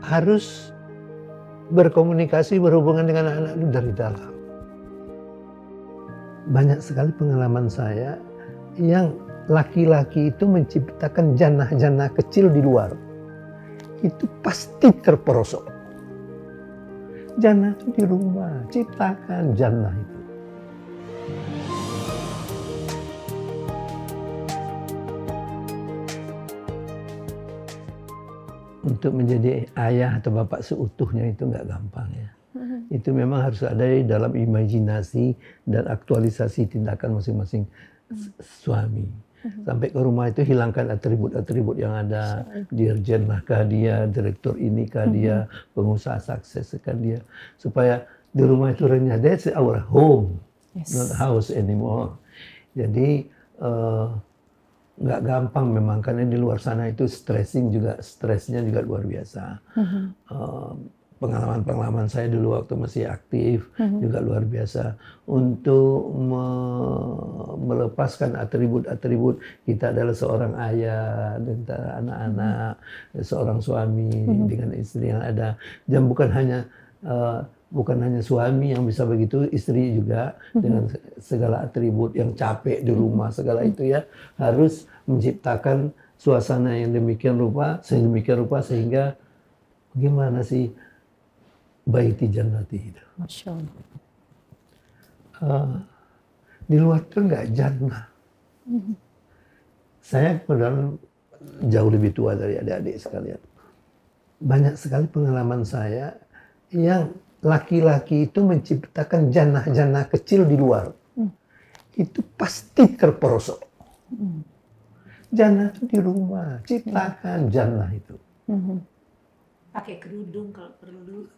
harus berkomunikasi, berhubungan dengan anak-anak itu dari dalam. Banyak sekali pengalaman saya yang laki-laki itu menciptakan jannah-jannah kecil di luar. Itu pasti terperosok. Jannah itu di rumah, ciptakan jannah itu. Untuk menjadi ayah atau bapak seutuhnya itu nggak gampang ya. Itu memang harus ada di dalam imajinasi dan aktualisasi tindakan masing-masing suami. Sampai ke rumah itu hilangkan atribut-atribut yang ada. Dirjen kah dia, direktur ini kah dia, pengusaha sukses kah dia. Supaya di rumah itu renyah. That's our home, not house anymore. Jadi nggak gampang memang, karena di luar sana itu stresnya juga luar biasa. Pengalaman-pengalaman saya dulu waktu masih aktif juga luar biasa. Untuk melepaskan atribut-atribut kita adalah seorang ayah dan anak-anak, seorang suami dengan istri yang ada. Dan bukan hanya suami yang bisa begitu, istri juga dengan segala atribut yang capek di rumah, segala itu ya, harus menciptakan suasana yang demikian rupa sehingga gimana sih baiti jannati itu. Masya Allah. Di luar itu nggak jannah. Saya kebetulan jauh lebih tua dari adik-adik sekalian. Banyak sekali pengalaman saya yang laki-laki itu menciptakan jannah-jannah kecil di luar. Itu pasti terperosok. Jannah itu di rumah, ciptakan jannah itu. Pakai kerudung kalau perlu.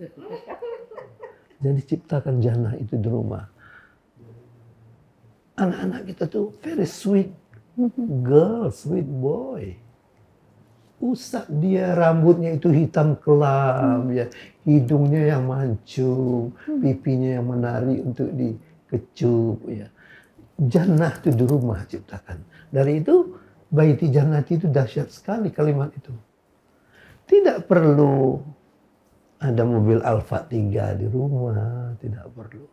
Jadi ciptakan jannah itu di rumah. Anak-anak kita tuh very sweet girl, sweet boy. Usap dia, rambutnya itu hitam kelam, ya, hidungnya yang mancung, pipinya yang menarik untuk dikecup, ya. Jannah itu di rumah ciptakan. Dari itu baiti jannati itu dahsyat sekali kalimat itu. Tidak perlu ada mobil Alfa 3 di rumah, tidak perlu.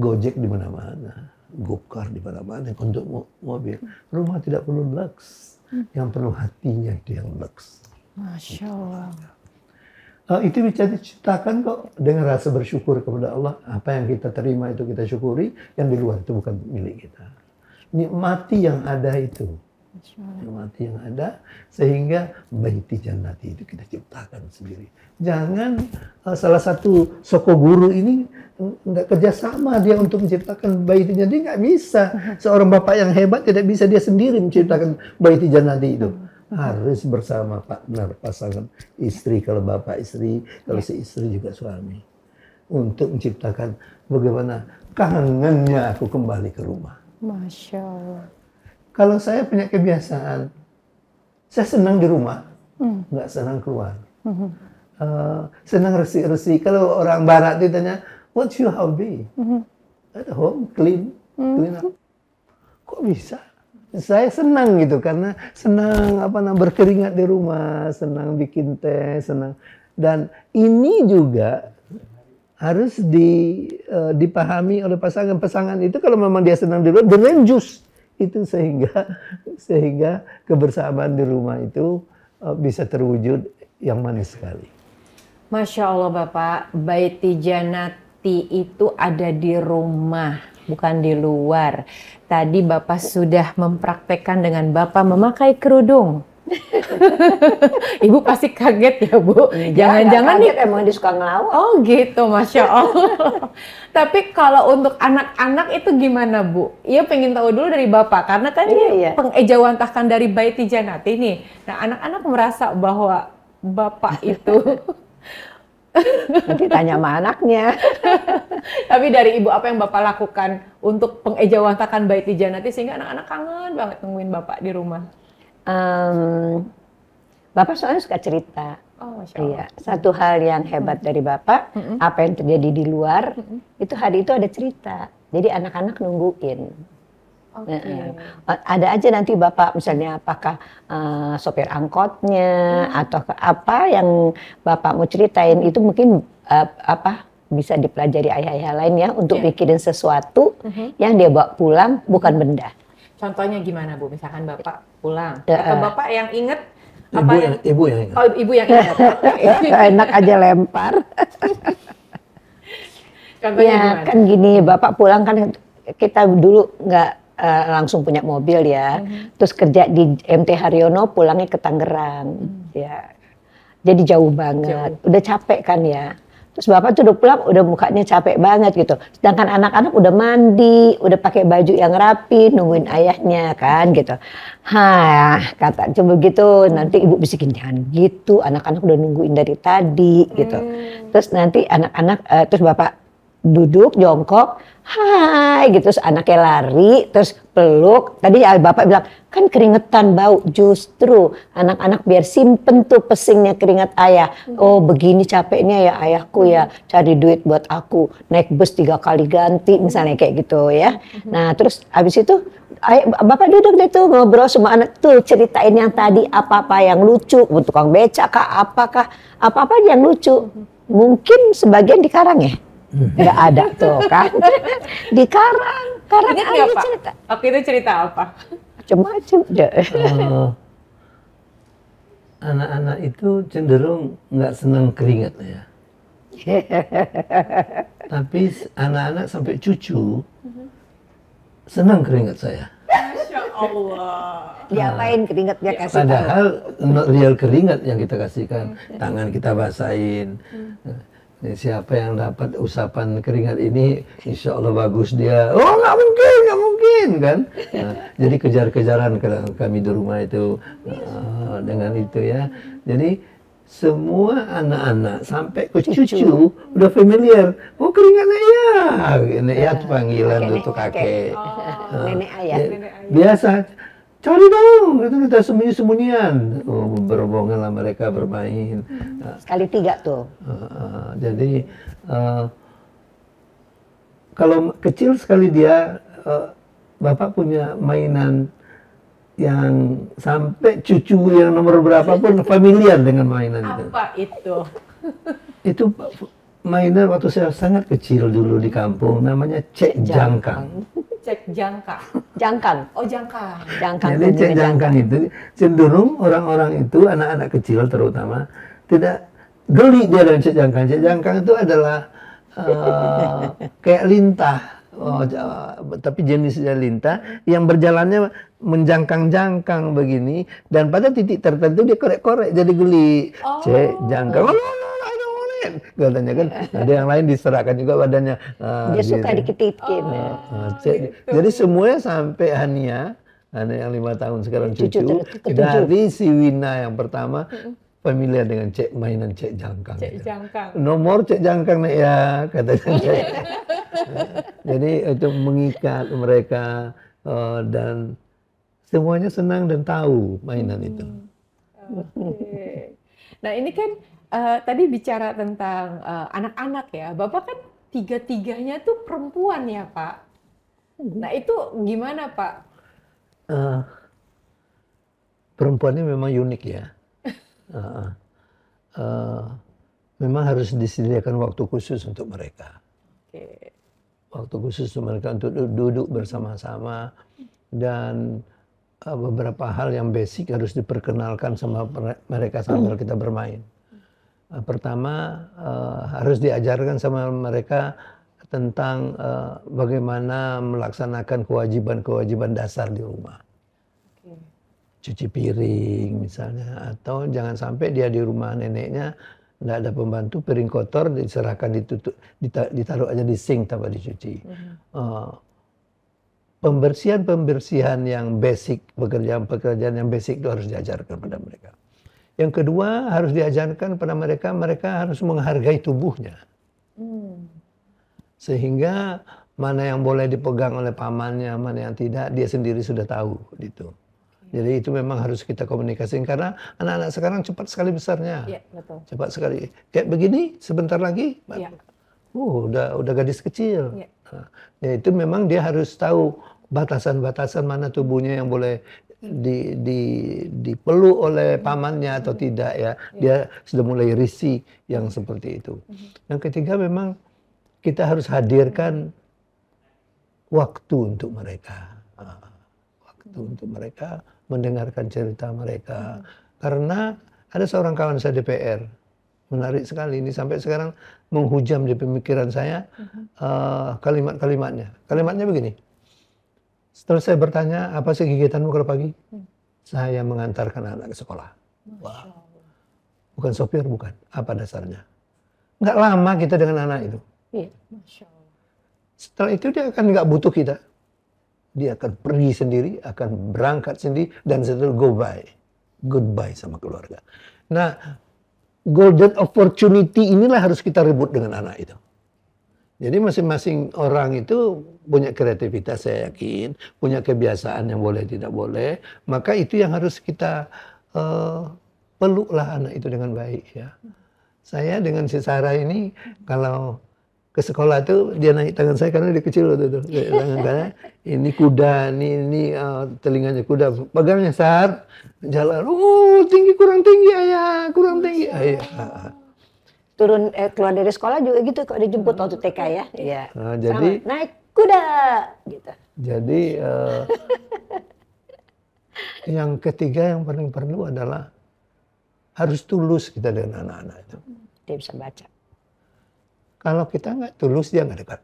Gojek di mana-mana, Gokar di mana-mana untuk mobil. Rumah tidak perlu lux. Yang penuh hatinya itu yang lux. Masya Allah. Itu bisa diciptakan kok dengan rasa bersyukur kepada Allah. Apa yang kita terima itu kita syukuri, yang di luar itu bukan milik kita. Nikmati yang ada itu. Nikmati yang ada, sehingga baiti jannati itu kita ciptakan sendiri. Jangan salah satu soko guru ini nggak kerjasama dia untuk menciptakan baiti jannati, nggak bisa. Seorang bapak yang hebat tidak bisa dia sendiri menciptakan baiti jannati itu. Harus bersama partner, pasangan istri, kalau bapak istri, kalau si istri juga suami. Untuk menciptakan bagaimana kangennya aku kembali ke rumah. Masya Allah. Kalau saya punya kebiasaan, saya senang di rumah, nggak senang keluar. Senang resi-resi. Kalau orang barat ditanya, what's your hobby? At home, clean up. Kok bisa? Saya senang gitu, karena senang berkeringat di rumah, senang bikin teh, senang. Dan ini juga harus dipahami oleh pasangan itu, kalau memang dia senang di luar, dengan jus. Itu sehingga kebersamaan di rumah itu bisa terwujud yang manis sekali. Masya Allah Bapak, baiti jannati itu ada di rumah, bukan di luar. Tadi Bapak sudah mempraktekkan dengan Bapak memakai kerudung. Ibu pasti kaget ya Bu. Jangan-jangan nih emang dia suka ngelawak. Oh gitu, Masya Allah. Tapi kalau untuk anak-anak itu gimana Bu? Iya pengen tahu dulu dari Bapak, karena kan ini pengejawantahkan dari baiti jannati nih. Nah anak-anak merasa bahwa Bapak itu nanti tanya sama anaknya. Tapi dari Ibu, apa yang Bapak lakukan untuk pengejawantahkan baiti jannati sehingga anak-anak kangen banget nungguin Bapak di rumah? Bapak soalnya suka cerita. Oh, Masya Allah. Iya, satu hal yang hebat dari Bapak, apa yang terjadi di luar, itu hari itu ada cerita. Jadi anak-anak nungguin. Oke. Ada aja nanti Bapak misalnya apakah sopir angkotnya atau apa yang Bapak mau ceritain itu mungkin apa bisa dipelajari ayah-ayah lain ya untuk mikirin sesuatu yang dia bawa pulang bukan benda. Contohnya gimana Bu? Misalkan Bapak pulang, Ya, atau Bapak yang inget Ibu yang ingat. Oh, Ibu yang ingat. Enak aja lempar. Contohnya Ya gimana? kan gini, Bapak pulang kan kita dulu nggak langsung punya mobil ya. Terus kerja di MT Haryono, pulangnya ke Tangerang. Ya, jadi jauh banget. Udah capek kan ya. Terus Bapak tuh udah pulang, udah mukanya capek banget gitu. Sedangkan anak-anak udah mandi, udah pakai baju yang rapi, nungguin ayahnya kan gitu. Kata coba gitu, nanti ibu bisikin jangan gitu. Anak-anak udah nungguin dari tadi gitu. Terus nanti anak-anak, terus Bapak duduk jongkok, hai gitu, terus anaknya lari, terus peluk. Tadi Bapak bilang kan keringetan bau, justru anak-anak biar simpen tuh pesingnya keringat ayah. Oh begini capeknya ya ayahku ya, cari duit buat aku, naik bus 3 kali ganti misalnya kayak gitu ya. Nah terus abis itu Bapak duduk deh tuh ngobrol sama anak tuh, ceritain yang tadi apa-apa yang lucu, tukang beca kah, apa aja yang lucu. Mungkin sebagian di Karang ya. Nggak ada tuh kan. Di Karang Ingat nggak Pak? cerita. Waktu itu cerita apa? Macem-macem deh. Anak-anak itu cenderung nggak senang keringat ya. Tapi anak-anak sampai cucu senang keringat saya. Masya Allah. Diapain keringatnya kasih tahu. Padahal not real keringat yang kita kasihkan, tangan kita basahin. Siapa yang dapat usapan keringat ini, insya Allah bagus dia. Oh nggak mungkin kan? Nah, jadi kejar-kejaran kami di rumah itu dengan itu ya. Jadi semua anak-anak sampai ke cucu udah familiar. Oh keringat ayah, ini ya panggilan untuk kakek. Nenek ayah. Biasa. Cari dong, itu kita sembunyi-sembunyian. Oh, berhubungan lah mereka bermain. Sekali 3 tuh. Jadi kalau kecil sekali dia, Bapak punya mainan yang sampai cucu yang nomor berapa pun familiar dengan mainan itu. Apa itu? Itu mainan waktu saya sangat kecil dulu di kampung, namanya cek jangkang. Cek jangka. Jangkang. Oh jangka. Jangkang. Jadi cek jangkang itu cenderung orang-orang itu, anak-anak kecil terutama, tidak geli dia dengan cek jangkang. Cek jangkang itu adalah kayak lintah, tapi jenisnya lintah yang berjalannya menjangkang-jangkang begini, dan pada titik tertentu dia korek-korek jadi geli. Cek jangkang. Katanya kan ada yang lain diserahkan juga badannya. Dia suka diketikin. Jadi semuanya sampai Hania yang 5 tahun sekarang cucu, ke-7. dari si Wina yang pertama familiar dengan mainan cek jangkang. Cek jangkang. Nomor cek jangkang nih ya katanya. Jadi itu mengikat mereka dan semuanya senang dan tahu mainan itu. Oke. Nah ini kan tadi bicara tentang anak-anak ya, Bapak kan 3-3-nya tuh perempuan ya Pak. Nah itu gimana Pak? Perempuannya memang unik ya. Memang harus disediakan waktu khusus untuk mereka. Oke. Waktu khusus untuk mereka untuk duduk bersama-sama, dan beberapa hal yang basic harus diperkenalkan sama mereka sambil kita bermain. Pertama harus diajarkan sama mereka tentang bagaimana melaksanakan kewajiban-kewajiban dasar di rumah. Cuci piring misalnya, atau jangan sampai dia di rumah neneknya nggak ada pembantu, piring kotor diserahkan ditaruh aja di sink tanpa dicuci. Pembersihan yang basic, pekerjaan yang basic itu harus diajarkan pada mereka. Yang kedua harus diajarkan pada mereka harus menghargai tubuhnya. Sehingga mana yang boleh dipegang oleh pamannya, mana yang tidak, dia sendiri sudah tahu gitu. Jadi itu memang harus kita komunikasikan, karena anak-anak sekarang cepat sekali besarnya. Iya, betul. Cepat sekali. Kayak begini sebentar lagi, Iya. udah gadis kecil. Iya. Nah, ya itu memang dia harus tahu, batasan-batasan mana tubuhnya yang boleh dipeluk oleh pamannya atau tidak ya. Dia sudah mulai risih yang seperti itu. Yang ketiga memang kita harus hadirkan waktu untuk mereka. Waktu untuk mereka mendengarkan cerita mereka. Karena ada seorang kawan saya DPR, menarik sekali ini sampai sekarang menghujam di pemikiran saya kalimat-kalimatnya. Kalimatnya begini. Setelah saya bertanya, apa sih kegiatanmu kalau pagi? Saya mengantarkan anak ke sekolah. Wah. Bukan sopir, bukan. Apa dasarnya? Nggak lama kita dengan anak itu. Iya. Setelah itu dia akan nggak butuh kita. Dia akan pergi sendiri, akan berangkat sendiri, dan setelah goodbye sama keluarga. Nah, golden opportunity inilah harus kita rebut dengan anak itu. Jadi masing-masing orang itu punya kreativitas, saya yakin, punya kebiasaan yang boleh tidak boleh, maka itu yang harus kita peluklah anak itu dengan baik ya. Saya dengan si Sarah ini kalau ke sekolah tuh dia naik tangan saya karena dia kecil tuh. Tangan saya ini kuda, ini telinganya kuda, pegangnya Sar, jalan, tinggi kurang tinggi ayah, kurang tinggi ayah. Turun keluar dari sekolah juga gitu kalau dijemput waktu TK ya. Iya. Nah, jadi naik kuda gitu. Jadi yang ketiga yang paling perlu adalah harus tulus kita dengan anak-anak itu. Dia bisa baca. Kalau kita nggak tulus dia nggak dekat.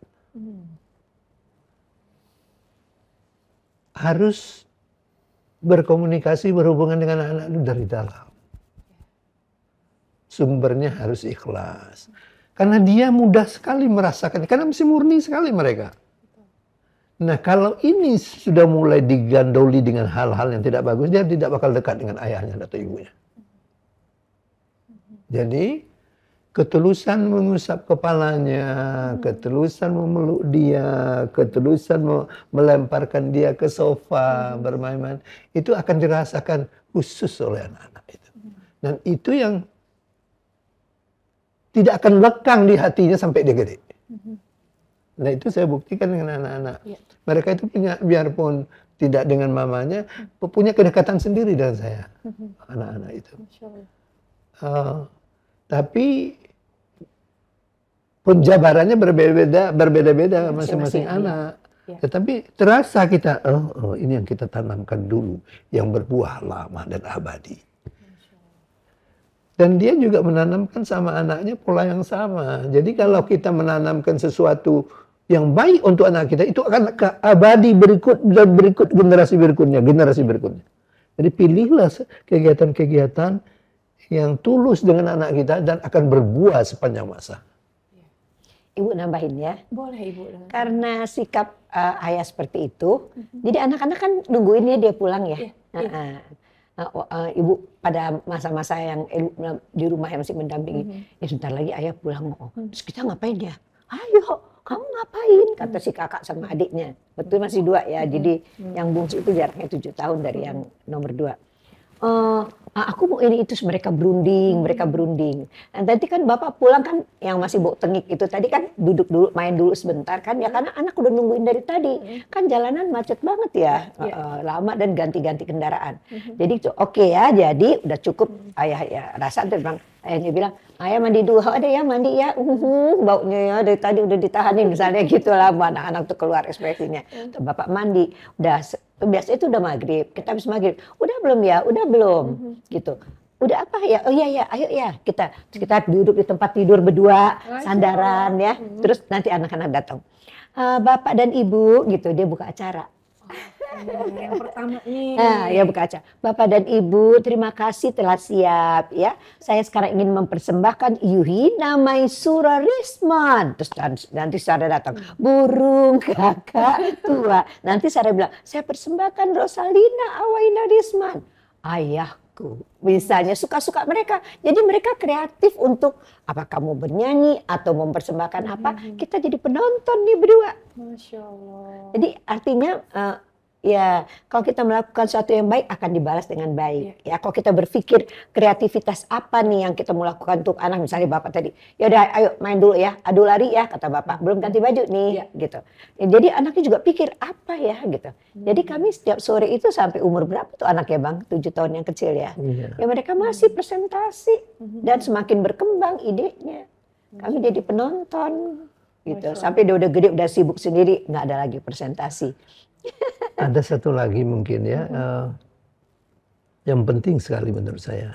Harus berkomunikasi berhubungan dengan anak-anak itu dari dalam. Sumbernya harus ikhlas. Karena dia mudah sekali merasakan, karena masih murni sekali mereka. Nah kalau ini sudah mulai digandoli dengan hal-hal yang tidak bagus, dia tidak bakal dekat dengan ayahnya atau ibunya. Jadi ketulusan mengusap kepalanya, ketulusan memeluk dia, ketulusan melemparkan dia ke sofa, bermain-main, itu akan dirasakan khusus oleh anak-anak itu. Dan itu yang tidak akan lekang di hatinya sampai dia gede. Nah itu saya buktikan dengan anak-anak. Mereka itu punya, biarpun tidak dengan mamanya, punya kedekatan sendiri dengan saya. Anak-anak itu. Tapi penjabarannya berbeda-beda masing-masing anak. Tetapi terasa kita, ini yang kita tanamkan dulu, yang berbuah lama dan abadi. Dan dia juga menanamkan sama anaknya pola yang sama. Jadi kalau kita menanamkan sesuatu yang baik untuk anak kita, itu akan abadi berikut generasi berikutnya. Jadi pilihlah kegiatan-kegiatan yang tulus dengan anak kita dan akan berbuah sepanjang masa. Ibu nambahin ya. Boleh Ibu. Karena sikap ayah seperti itu, jadi anak-anak kan nungguin dia pulang ya. Ibu pada masa-masa yang di rumah yang masih mendampingi, ya sebentar lagi ayah pulang. Terus kita ngapain ya? Ayo, kamu ngapain? Kata si kakak sama adiknya. Betul masih 2 ya. Jadi yang bungsu itu jaraknya 7 tahun dari yang nomor 2. Aku mau ini itu, mereka berunding. Dan tadi kan bapak pulang kan yang masih bau tengik itu tadi kan duduk dulu, main dulu sebentar kan ya, karena anak udah nungguin dari tadi. Kan jalanan macet banget ya, lama dan ganti-ganti kendaraan. Jadi oke ya, jadi udah cukup ayah ya rasa dia bilang, ayahnya bilang, ayah mandi dulu, ada ya mandi ya, baunya ya dari tadi udah ditahanin misalnya gitu lah, anak-anak tuh keluar ekspresinya. Tuh, bapak mandi, udah biasa itu udah maghrib, kita habis maghrib, udah belum ya, udah belum, gitu. Udah apa ya? Oh iya ya, ayo ya kita duduk di tempat tidur berdua, sandaran ya. Terus nanti anak-anak datang, bapak dan ibu gitu, dia buka acara. Yang pertama nih. Ya buka acara. Bapak dan Ibu, terima kasih telah siap ya. Saya sekarang ingin mempersembahkan Yuhina Maisura Risman. Terus nanti Sarah datang, burung kakak tua. Nanti Sarah bilang, saya persembahkan Rosalina Awaina Risman. Ayahku. Misalnya suka-suka mereka. Jadi mereka kreatif untuk apa kamu bernyanyi atau mempersembahkan apa. Kita jadi penonton nih berdua. Masya Allah. Jadi artinya Ya, kalau kita melakukan sesuatu yang baik akan dibalas dengan baik. Ya, kalau kita berpikir kreativitas apa nih yang kita mau lakukan untuk anak, misalnya bapak tadi, ya udah, ayo main dulu ya, adu lari ya, kata bapak, belum ganti baju nih, gitu. Ya, jadi anaknya juga pikir apa ya, gitu. Jadi kami setiap sore itu sampai umur berapa tuh anaknya bang, 7 tahun yang kecil ya, ya mereka masih presentasi dan semakin berkembang idenya. Kami jadi penonton, gitu. Sampai dia udah gede, udah sibuk sendiri, nggak ada lagi presentasi. Ada satu lagi mungkin ya, yang penting sekali menurut saya.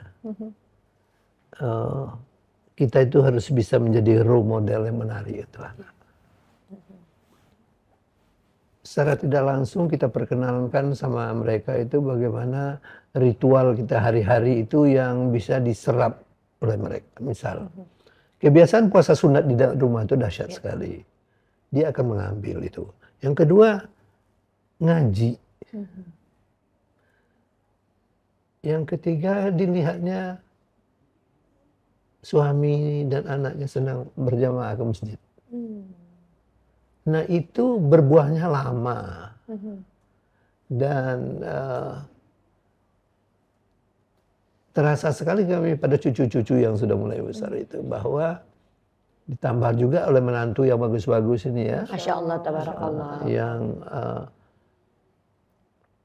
Kita itu harus bisa menjadi role model yang menarik itu anak. Secara tidak langsung kita perkenalkan sama mereka itu bagaimana ritual kita hari-hari itu yang bisa diserap oleh mereka. Misal, kebiasaan puasa sunat di dalam rumah itu dahsyat sekali. Dia akan mengambil itu. Yang kedua, ngaji. Yang ketiga, dilihatnya suami dan anaknya senang berjamaah ke masjid. Nah itu berbuahnya lama. Dan terasa sekali kami pada cucu-cucu yang sudah mulai besar itu, bahwa ditambah juga oleh menantu yang bagus-bagus ini ya. Masya Allah, tabarakallah.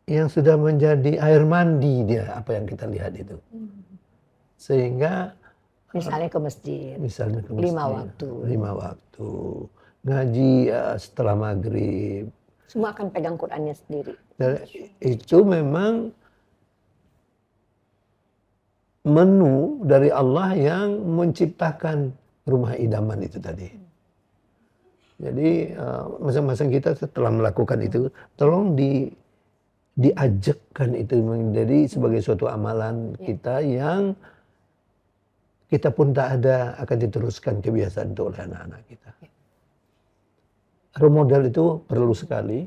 Yang sudah menjadi air mandi dia, apa yang kita lihat itu. Sehingga misalnya ke masjid. 5 waktu. 5 waktu. Ngaji setelah maghrib. Semua akan pegang Qur'annya sendiri. Dan itu memang menu dari Allah yang menciptakan rumah idaman itu tadi. Jadi masing-masing kita setelah melakukan itu, tolong diajakkan itu menjadi sebagai suatu amalan kita yang kita pun tak ada, akan diteruskan kebiasaan itu oleh anak-anak kita. Role model itu perlu sekali.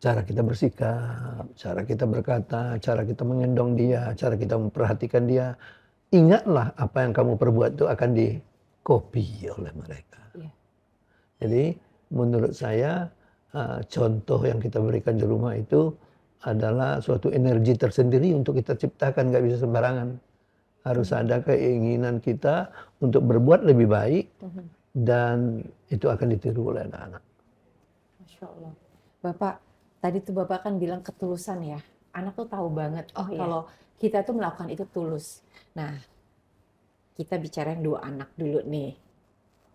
Cara kita bersikap, cara kita berkata, cara kita mengendong dia, cara kita memperhatikan dia. Ingatlah apa yang kamu perbuat itu akan dikopi oleh mereka. Jadi menurut saya contoh yang kita berikan di rumah itu adalah suatu energi tersendiri untuk kita ciptakan, nggak bisa sembarangan. Harus ada keinginan kita untuk berbuat lebih baik dan itu akan ditiru oleh anak-anak. Masya Allah. Bapak, tadi tuh Bapak kan bilang ketulusan ya. Anak tuh tahu banget kalau kita tuh melakukan itu tulus. Nah, kita bicara yang 2 anak dulu nih.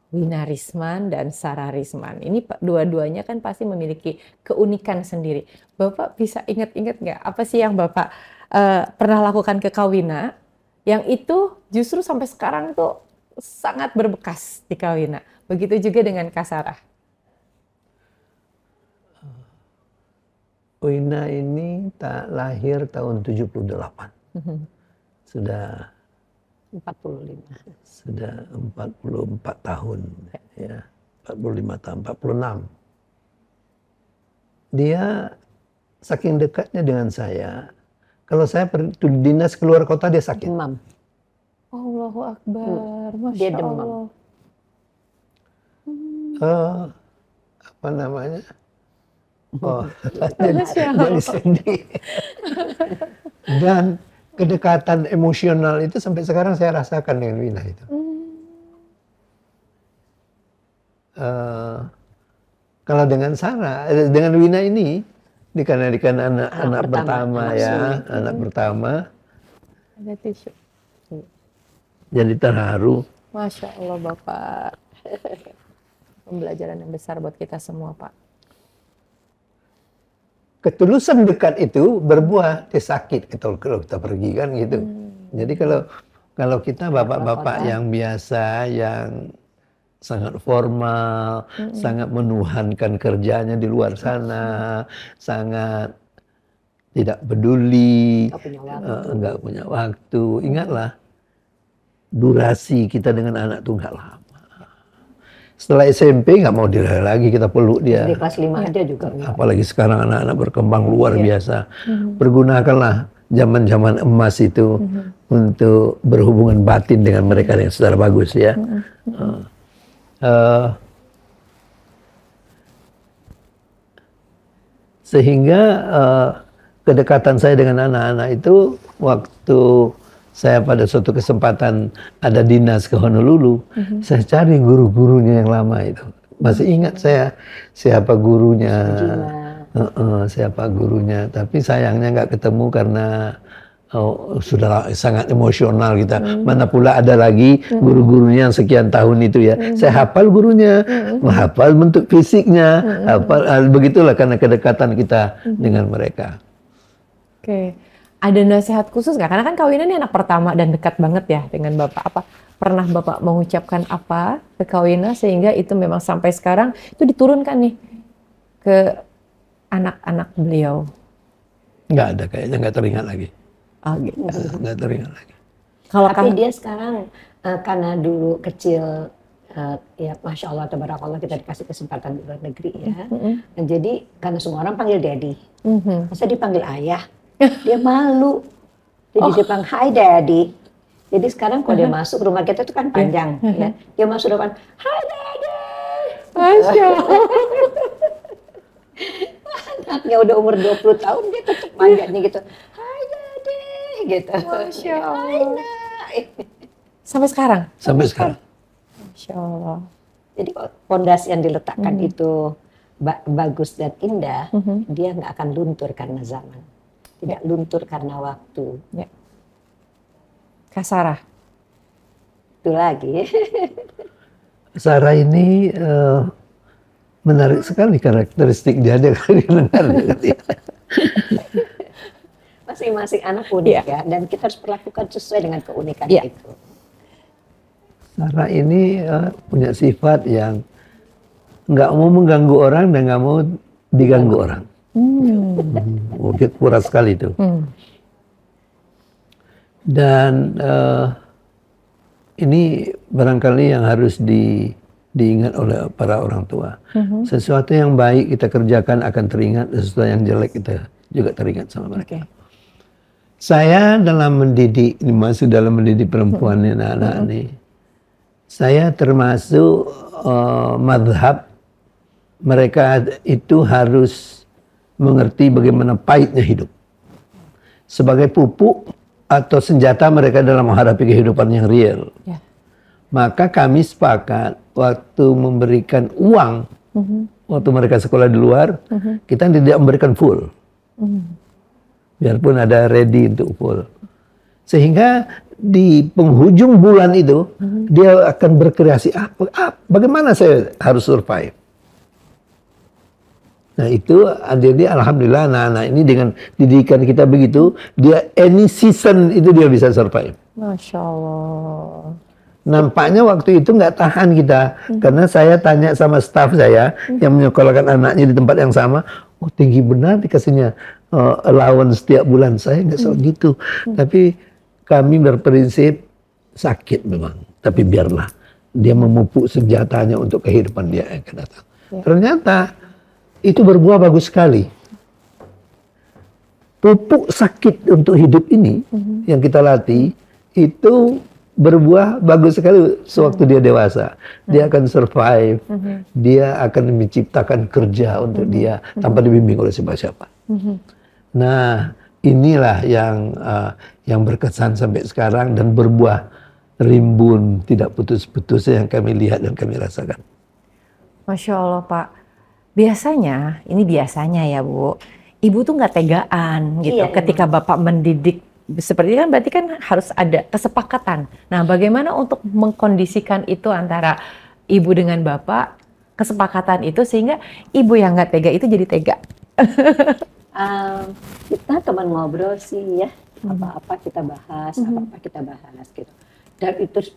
Wina Risman dan Sarah Risman. Ini dua-duanya kan pasti memiliki keunikan sendiri. Bapak bisa ingat-ingat nggak apa sih yang Bapak pernah lakukan ke Kak Wina yang itu justru sampai sekarang tuh sangat berbekas di Kak Wina. Begitu juga dengan Kak Sarah. Wina ini lahir tahun 78. Sudah 45. Sudah 44 tahun, ya, 45 tahun, 46. Dia saking dekatnya dengan saya, kalau saya pergi dinas keluar kota dia sakit. Demam. Allahu Akbar, Masya Dia demam. Allah. Apa namanya? Jadi sedih. Dan kedekatan emosional itu sampai sekarang saya rasakan dengan Wina itu. Kalau dengan Sarah, dengan Wina ini, dikarenakan anak pertama ya, anak pertama. Ada tisu. Jadi terharu. Masya Allah Bapak. Pembelajaran yang besar buat kita semua Pak. Ketulusan dekat itu berbuah, dia sakit kalau kita pergi kan gitu. Jadi kalau kita bapak-bapak yang biasa, yang sangat formal, sangat menuhankan kerjanya di luar sana, sangat tidak peduli, nggak punya waktu. Ingatlah, durasi kita dengan anak itu nggak lama. Setelah SMP nggak mau diraya lagi, kita peluk dia. Di kelas 5 aja juga. Apalagi sekarang anak-anak berkembang luar biasa. Pergunakanlah zaman-zaman emas itu untuk berhubungan batin dengan mereka yang secara bagus ya. Sehingga kedekatan saya dengan anak-anak itu waktu saya pada suatu kesempatan ada dinas ke Honolulu, saya cari guru-gurunya yang lama itu. Masih ingat saya siapa gurunya, siapa gurunya. Tapi sayangnya nggak ketemu karena sudah sangat emosional kita. Mana pula ada lagi guru-gurunya yang sekian tahun itu ya. Saya hafal gurunya, hafal bentuk fisiknya, hafal begitulah karena kedekatan kita dengan mereka. Oke. Ada nasihat khusus nggak? Karena kan kawinan ini anak pertama dan dekat banget ya dengan Bapak. Apa pernah Bapak mengucapkan apa ke Kawina sehingga itu memang sampai sekarang itu diturunkan nih ke anak-anak beliau? Nggak ada, kayaknya nggak teringat lagi. Oh, gitu. Nggak teringat lagi. Tapi dia sekarang karena dulu kecil ya Masya Allah, Tabarakallah kita dikasih kesempatan di luar negeri ya. Jadi karena semua orang panggil daddy, masa dipanggil ayah, dia malu. Jadi dia bilang hi daddy. Jadi sekarang kalau dia masuk rumah kita itu kan panjang ya. Dia masuk depan, hi daddy. Masya Allah. Anaknya udah umur 20 tahun dia tetap manjanya gitu. Hi daddy gitu. Masya Allah. Hi nak. Sampai sekarang? Sampai sekarang. Masya Allah. Jadi pondasi yang diletakkan itu bagus dan indah, dia nggak akan luntur karena zaman. Tidak luntur karena waktu. Ya. Kak Sarah. Itu lagi. Sarah ini menarik sekali karakteristik dia kali dengar. Masing-masing anak unik ya, dan kita harus perlakukan sesuai dengan keunikan itu. Sarah ini punya sifat yang nggak mau mengganggu orang dan nggak mau diganggu orang. Kuras sekali itu. Dan ini barangkali yang harus diingat oleh para orang tua. Sesuatu yang baik kita kerjakan akan teringat, sesuatu yang jelek kita juga teringat sama mereka. Saya dalam mendidik, ini masuk dalam mendidik perempuan ini, anak-anak ini, saya termasuk madhab mereka itu harus mengerti bagaimana pahitnya hidup. Sebagai pupuk atau senjata mereka dalam menghadapi kehidupan yang real. Maka kami sepakat waktu memberikan uang, waktu mereka sekolah di luar, kita tidak memberikan full. Biarpun ada ready untuk full. Sehingga di penghujung bulan itu, dia akan berkreasi, bagaimana saya harus survive. Nah itu jadi alhamdulillah anak-anak ini dengan didikan kita begitu, dia any season itu dia bisa survive. Masya Allah. Nampaknya waktu itu nggak tahan kita, karena saya tanya sama staf saya yang menyekolahkan anaknya di tempat yang sama, oh tinggi benar dikasihnya allowance setiap bulan. Saya nggak soal gitu, tapi kami berprinsip sakit memang, tapi biarlah dia memupuk senjatanya untuk kehidupan dia yang akan datang. Ternyata itu berbuah bagus sekali. Pupuk sakit untuk hidup ini yang kita latih itu berbuah bagus sekali sewaktu dia dewasa. Dia akan survive, dia akan menciptakan kerja untuk dia tanpa dibimbing oleh siapa-siapa. Nah, inilah yang berkesan sampai sekarang dan berbuah rimbun tidak putus-putusnya yang kami lihat dan kami rasakan. Masya Allah Pak. Biasanya, ini biasanya ya Bu, Ibu tuh nggak tegaan gitu ketika Bapak mendidik seperti itu kan berarti kan harus ada kesepakatan. Nah bagaimana untuk mengkondisikan itu antara Ibu dengan Bapak, kesepakatan itu sehingga Ibu yang nggak tega itu jadi tega? Kita teman ngobrol sih ya, apa-apa kita bahas, apa-apa kita bahas gitu. Dan itu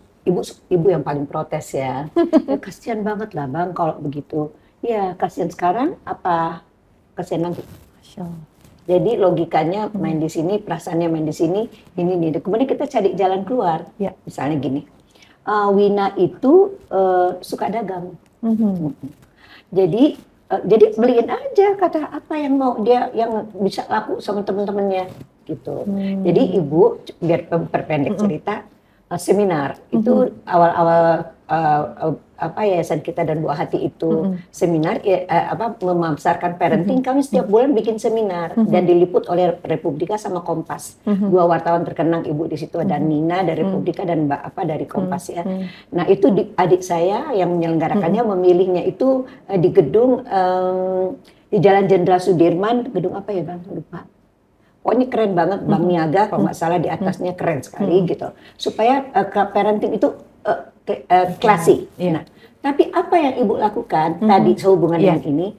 ibu yang paling protes ya, kasihan banget lah Bang kalau begitu. Ya kasihan sekarang apa kasihan nanti. Jadi logikanya main di sini, perasaannya main di sini, ini. Kemudian kita cari jalan keluar. Ya. Misalnya gini, Wina itu suka dagang. Jadi beliin aja kata apa yang mau dia yang bisa laku sama teman-temannya gitu. Jadi ibu biar perpendek cerita seminar itu awal-awal yayasan kita dan Buah Hati itu seminar memasarkan parenting, kami setiap bulan bikin seminar dan diliput oleh Republika sama Kompas. 2 wartawan terkenal ibu di situ, ada Nina dari Republika dan Mbak apa dari Kompas ya. Nah itu adik saya yang menyelenggarakannya memilihnya itu di gedung di Jalan Jenderal Sudirman, gedung apa ya Bang? Lupa. Pokoknya keren banget, Bank Niaga kalau nggak salah di atasnya keren sekali gitu. Supaya parenting itu klasik. Nah, tapi apa yang Ibu lakukan tadi sehubungan dengan ini,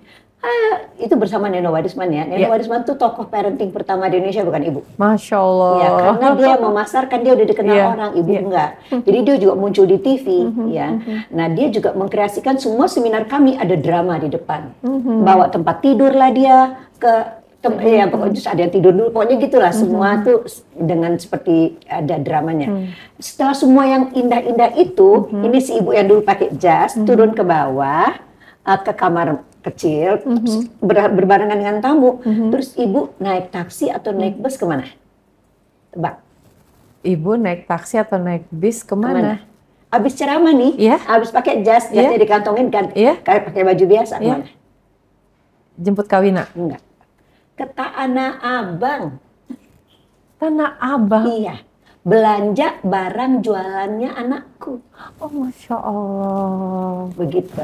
itu bersama Neno Wadisman ya. Neno Wadisman itu tokoh parenting pertama di Indonesia, bukan Ibu? Masya Allah. Ya, karena dia memasarkan, dia udah dikenal orang, Ibu enggak. Jadi dia juga muncul di TV, ya. Nah, dia juga mengkreasikan semua seminar kami ada drama di depan. Bawa tempat tidur lah dia ke ya pokoknya ada yang tidur dulu, pokoknya gitulah semua tuh dengan seperti ada dramanya. Setelah semua yang indah-indah itu, ini si ibu yang dulu pakai jas turun ke bawah ke kamar kecil berbarengan dengan tamu. Terus ibu naik taksi atau naik bus kemana? Tebak. Ibu naik taksi atau naik bis kemana? Abis ceramah nih, abis pakai jasnya dikantongin kan, kayak pakai baju biasa kemana? Jemput Kawina? Enggak. Ke Tanah Abang. Tanah Abang? Iya. Belanja barang jualannya anakku. Oh Masya Allah. Begitu.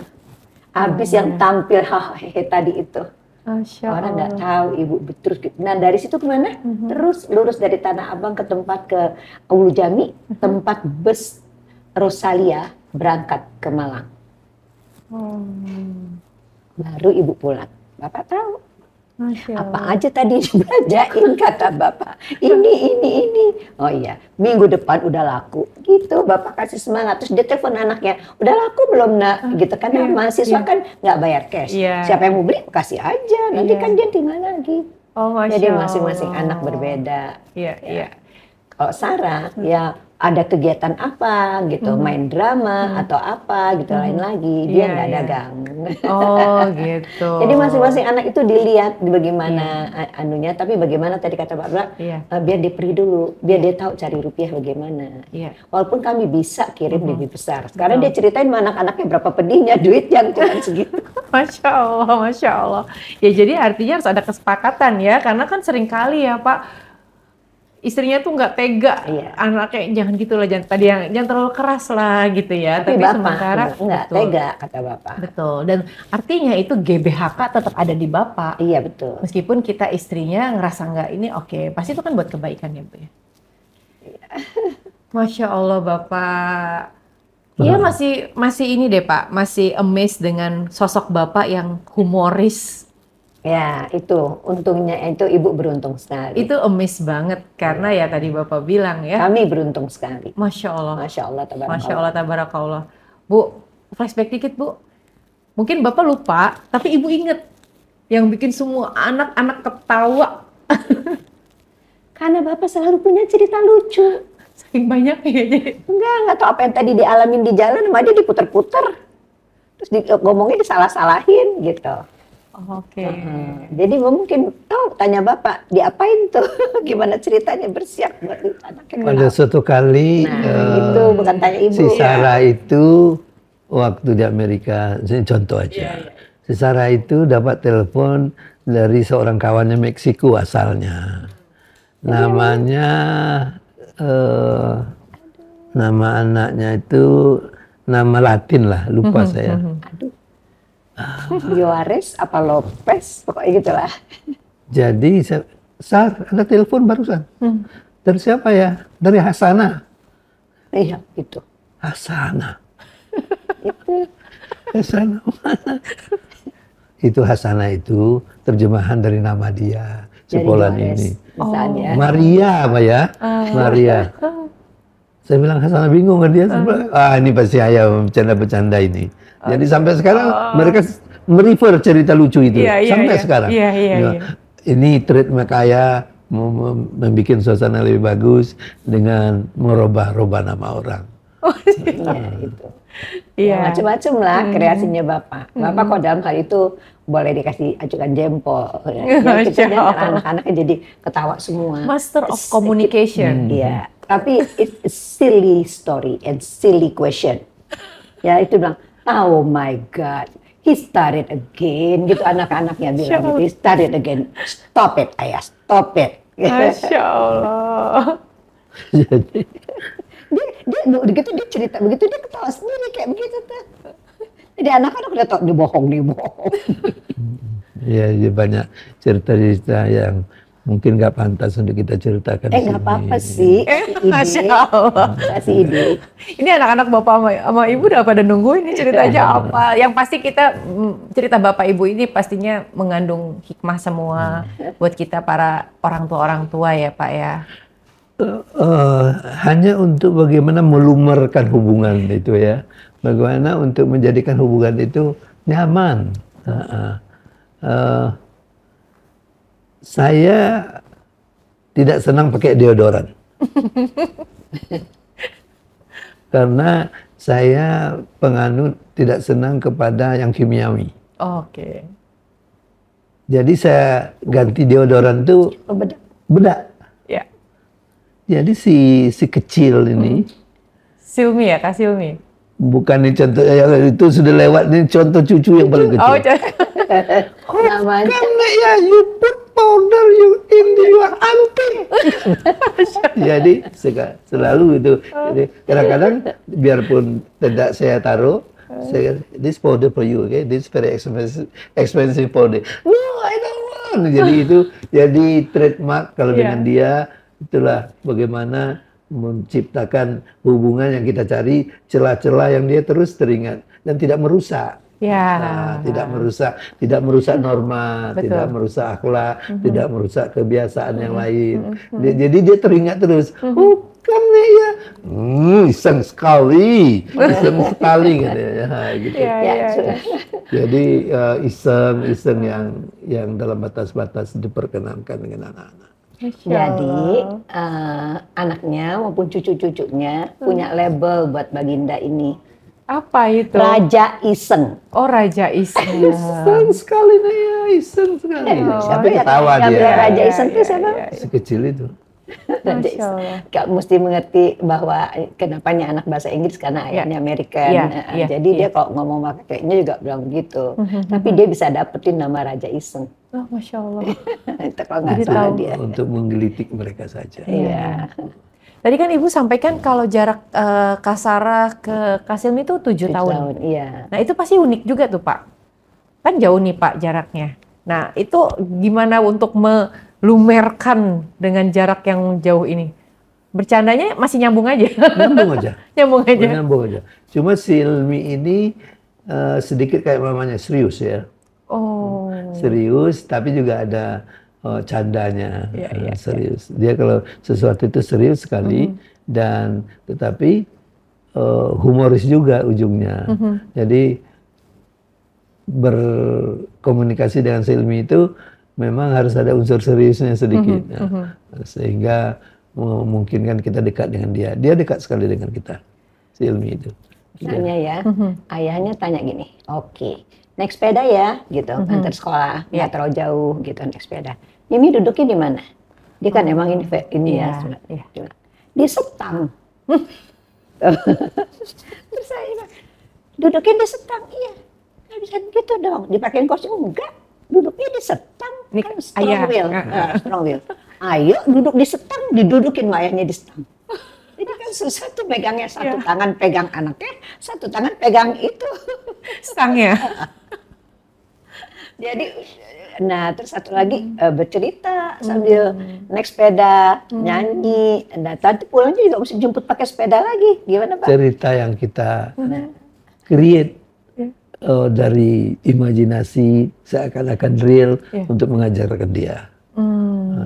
Habis yang tampil hehehe tadi itu. Masya Orang Allah. nggak tahu ibu terus. Nah dari situ kemana? Terus lurus dari Tanah Abang ke tempat ke Ulu Jami, tempat bus Rosalia berangkat ke Malang. Baru ibu pulang. Bapak tahu. Masya Allah. Apa aja tadi dibelanjain kata bapak. Ini. Oh iya, minggu depan udah laku. Gitu, bapak kasih semangat. Terus dia telepon anaknya, udah laku belum nak? Gitu kan, mahasiswa kan nggak bayar cash. Siapa yang mau beli, kasih aja. Nanti kan dia tinggal lagi. Oh, Masya Jadi Allah. masing-masing anak berbeda. Iya. Kalau Sarah, ya ada kegiatan apa gitu, main drama atau apa gitu, lain lagi. Dia nggak dagang. Oh gitu. Jadi masing-masing anak itu dilihat bagaimana anunya, tapi bagaimana tadi kata Pak Bra, biar dia pergi dulu, biar dia tahu cari rupiah bagaimana. Walaupun kami bisa kirim lebih besar. Sekarang dia ceritain sama anak-anaknya berapa pedihnya duit yang cuma segitu. Masya Allah. Ya jadi artinya harus ada kesepakatan ya, karena kan sering kali ya Pak, istrinya tuh nggak tega, anaknya jangan gitulah, jangan terlalu keras lah gitu ya. Tapi bapak sementara nggak tega kata bapak. Betul. Dan artinya itu GBHK tetap ada di bapak. Iya betul. Meskipun kita istrinya ngerasa nggak ini, oke, pasti itu kan buat kebaikan ya Bu ya. Masya Allah bapak. Iya masih ini deh Pak, masih amazed dengan sosok bapak yang humoris. Ya itu untungnya itu ibu beruntung sekali. Itu amazed banget karena ya tadi bapak bilang ya. Kami beruntung sekali. Masya Allah. Masya Allah tabarakallah. Masya Allah tabarakallah. Bu, flashback dikit Bu. Mungkin bapak lupa, tapi ibu inget yang bikin semua anak-anak ketawa. Karena bapak selalu punya cerita lucu. Saking banyak ya jadi. Enggak tahu apa yang tadi dialamin di jalan sama dia diputer-puter. Terus ngomongnya disalah-salahin gitu. Oke. Jadi mungkin tanya bapak diapain tuh, gimana ceritanya, bersiap buat anaknya. Pada suatu kali, itu bukan tanya ibu. si Sarah itu waktu di Amerika, ini contoh aja. Si Sarah itu dapat telepon dari seorang kawannya Meksiko asalnya. Namanya, nama anaknya itu nama Latin lah, lupa saya. Juarez apa Lopez, pokoknya gitulah. Jadi, Sar, ada telepon barusan. Dari siapa ya? Dari Hasanah. Iya, itu. Hasanah. Itu. Hasanah mana? Itu Hasanah itu terjemahan dari nama dia. Sekolah ini. Misalnya. Maria apa ya? Maria. Saya bilang Hasanah bingung kan dia. Ini pasti ayah bercanda-bercanda ini. Jadi sampai sekarang mereka merefer cerita lucu itu sampai sekarang. Ini treatment ayah membuat suasana lebih bagus dengan merubah-rubah nama orang. Itu. Macam-macam lah kreasinya bapak. Bapak kok dalam hal itu boleh dikasih ajukan jempol. Kita anak-anaknya jadi ketawa semua. Master of communication. Iya. Tapi it's silly story and silly question. Ya itu bilang, oh my God, he started again. Gitu anak-anaknya bilang gitu, he started again. Stop it, ayah, stop it. Masya Allah. Jadi Dia begitu dia cerita begitu dia ketawa sendiri kayak begitu tuh. Jadi anak-anak udah tau dibohong. ya banyak cerita-cerita yang mungkin nggak pantas untuk kita ceritakan. Nggak apa-apa sih. Masya Allah. Kasih ide. Ini anak-anak bapak sama ibu udah pada nungguin ini ceritanya apa. Yang pasti kita cerita bapak ibu ini pastinya mengandung hikmah semua buat kita para orang tua ya Pak ya. Hanya untuk bagaimana melumerkan hubungan itu ya, bagaimana untuk menjadikan hubungan itu nyaman. Saya tidak senang pakai deodoran karena saya penganut tidak senang kepada yang kimiawi. Oke. Jadi saya ganti deodoran itu bedak. Ya. Jadi si kecil ini, Silmi ya, Kak Silmi. bukan ini contoh yang itu sudah lewat, ini contoh cucu yang paling kecil. Namanya. Karena ya you put powder you in your armpit. Jadi selalu itu. Jadi kadang-kadang biarpun tidak saya taruh, saya this powder for you, okay? This very expensive powder. No, I don't want. Jadi itu jadi trademark kalau dengan dia. Itulah bagaimana menciptakan hubungan yang kita cari, celah-celah yang dia terus teringat dan tidak merusak. Ya. Tidak merusak norma, Betul. tidak merusak akhlak, tidak merusak kebiasaan yang lain. Jadi dia teringat terus. Oh, kamu ya, iseng sekali katanya. Gitu. Jadi iseng yang dalam batas-batas diperkenankan dengan anak-anak. Jadi anaknya maupun cucu-cucunya punya label buat Baginda ini. Apa itu? Raja Iseng. Oh, Raja Iseng. Iseng sekali nih ya, iseng sekali. Tapi ketawa Yang dia. bilang Raja Iseng itu siapa? Si kecil itu. Raja Iseng. Kau mesti mengerti bahwa kenapanya anak bahasa Inggris karena ayahnya American. Jadi dia kalau ngomong pakai kayaknya juga bilang begitu. Tapi dia bisa dapetin nama Raja Iseng. Oh, Masya Allah. Itu kalau nggak salah dia. Untuk menggelitik mereka saja. Iya. Tadi kan Ibu sampaikan kalau jarak Kasara ke Kasilmi itu 7 tahun. Iya. Nah itu pasti unik juga tuh Pak. Kan jauh nih Pak jaraknya. Nah itu gimana untuk melumerkan dengan jarak yang jauh ini? Bercandanya masih nyambung aja? Nyambung aja. Nyambung aja? Cuma si Ilmi ini sedikit kayak mamanya, serius ya. Oh. Serius, tapi juga ada candanya. Serius. Dia kalau sesuatu itu serius sekali dan tetapi humoris juga ujungnya. Jadi berkomunikasi dengan si Ilmi itu memang harus ada unsur seriusnya sedikit. Sehingga memungkinkan kita dekat dengan dia. Dia dekat sekali dengan kita, si Ilmi itu. Misalnya ya, ayahnya tanya gini, oke, naik sepeda ya, gitu, antar sekolah, nggak terlalu jauh, gitu, naik sepeda. Mimi duduknya di mana? Dia kan emang ini ya, di Setang. Terus saya bilang, duduknya di Setang, iya, nggak bisa gitu dong, dipakein kursi enggak, duduknya di Setang, kan strong will, strong will. Ayo duduk di Setang, didudukin ayahnya di Setang. Jadi kan susah tuh pegangnya, satu tangan pegang anaknya, satu tangan pegang itu. Stangnya. Jadi, nah terus satu lagi bercerita sambil naik sepeda, nyanyi. Nah tadi pulangnya juga mesti jemput pakai sepeda lagi. Gimana Pak? Cerita yang kita create dari imajinasi seakan-akan real untuk mengajarkan dia.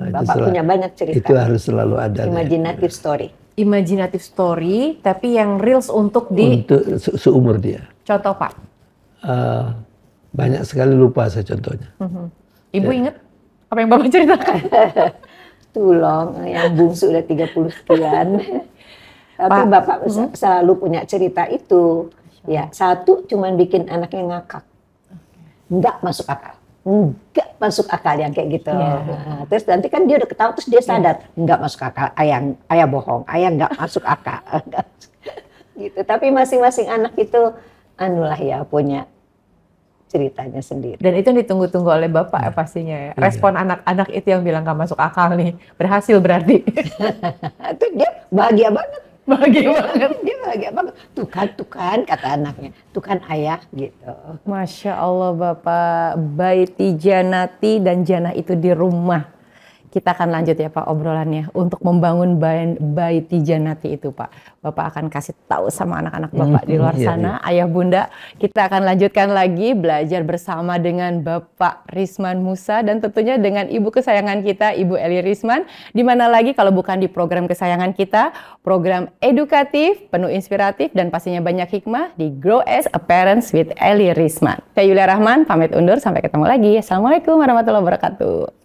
Bapak punya banyak cerita. Itu harus selalu ada. Imaginative story. Imaginative story, tapi yang reals untuk seumur dia. Contoh Pak. Banyak sekali lupa saya contohnya. Ibu ingat apa yang Bapak ceritakan? Tulong, yang bungsu udah 30 sekian. Tapi Bapak selalu punya cerita itu. Ya, satu cuman bikin anaknya ngakak. Nggak masuk akal. Nggak masuk akal yang kayak gitu. Nah, terus nanti kan dia udah ketawa, terus dia sadar. Nggak masuk akal, ayah bohong, ayah nggak masuk akal. Gitu. Tapi masing-masing anak itu anulah ya punya ceritanya sendiri. Dan itu yang ditunggu-tunggu oleh Bapak ya pastinya ya. Respon anak-anak itu yang bilang gak masuk akal nih. Berhasil berarti. Itu dia bahagia banget. Bahagia banget. Dia bahagia banget. Tuh kan kata anaknya. Tuh kan ayah gitu. Masya Allah Bapak. Baiti Janati dan Jannah itu di rumah. Kita akan lanjut ya Pak obrolannya untuk membangun Baiti Janati itu Pak. Bapak akan kasih tahu sama anak-anak Bapak di luar sana, ayah bunda. Kita akan lanjutkan lagi belajar bersama dengan Bapak Risman Musa dan tentunya dengan ibu kesayangan kita, Ibu Eli Risman. Di mana lagi kalau bukan di program kesayangan kita, program edukatif, penuh inspiratif dan pastinya banyak hikmah di Grow as a Parents with Eli Risman. Saya Yulia Rahman, pamit undur, sampai ketemu lagi. Assalamualaikum warahmatullahi wabarakatuh.